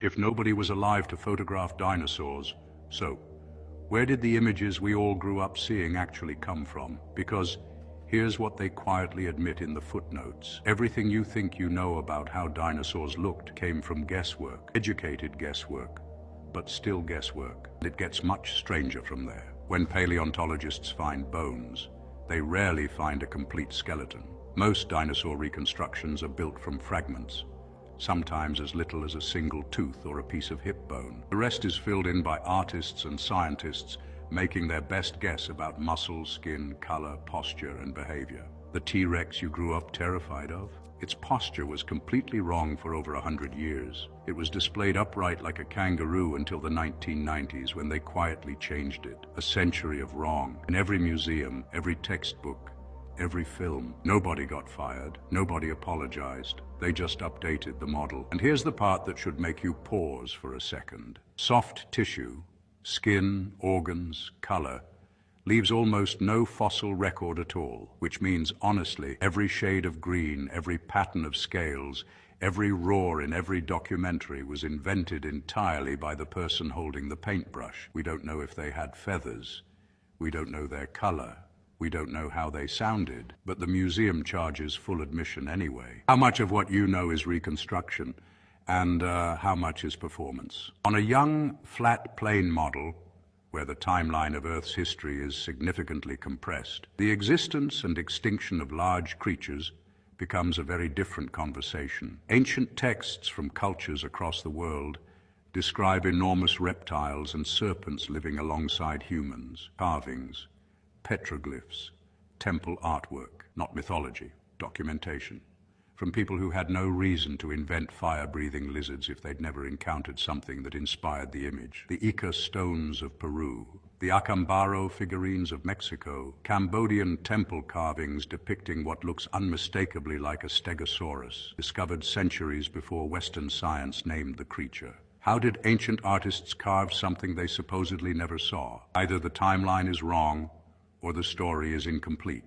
if nobody was alive to photograph dinosaurs, so where did the images we all grew up seeing actually come from? Because here's what they quietly admit in the footnotes. Everything you think you know about how dinosaurs looked came from guesswork, educated guesswork, but still guesswork. It gets much stranger from there. When paleontologists find bones, they rarely find a complete skeleton. Most dinosaur reconstructions are built from fragments, sometimes as little as a single tooth or a piece of hip bone. The rest is filled in by artists and scientists making their best guess about muscle, skin, color, posture, and behavior. The T-Rex you grew up terrified of? Its posture was completely wrong for over 100 years. It was displayed upright like a kangaroo until the 1990s, when they quietly changed it. A century of wrong. In every museum, every textbook, every film. Nobody got fired. Nobody apologized. They just updated the model. And here's the part that should make you pause for a second. Soft tissue, skin, organs, color, leaves almost no fossil record at all, which means, honestly, every shade of green, every pattern of scales, every roar in every documentary was invented entirely by the person holding the paintbrush. We don't know if they had feathers. We don't know their color. We don't know how they sounded, but the museum charges full admission anyway. How much of what you know is reconstruction, and how much is performance? On a young, flat plane model, where the timeline of Earth's history is significantly compressed, the existence and extinction of large creatures becomes a very different conversation. Ancient texts from cultures across the world describe enormous reptiles and serpents living alongside humans, carvings, petroglyphs, temple artwork, not mythology, documentation, from people who had no reason to invent fire-breathing lizards if they'd never encountered something that inspired the image. The Ica stones of Peru, the Acambaro figurines of Mexico, Cambodian temple carvings depicting what looks unmistakably like a stegosaurus, discovered centuries before Western science named the creature. How did ancient artists carve something they supposedly never saw? Either the timeline is wrong, or the story is incomplete.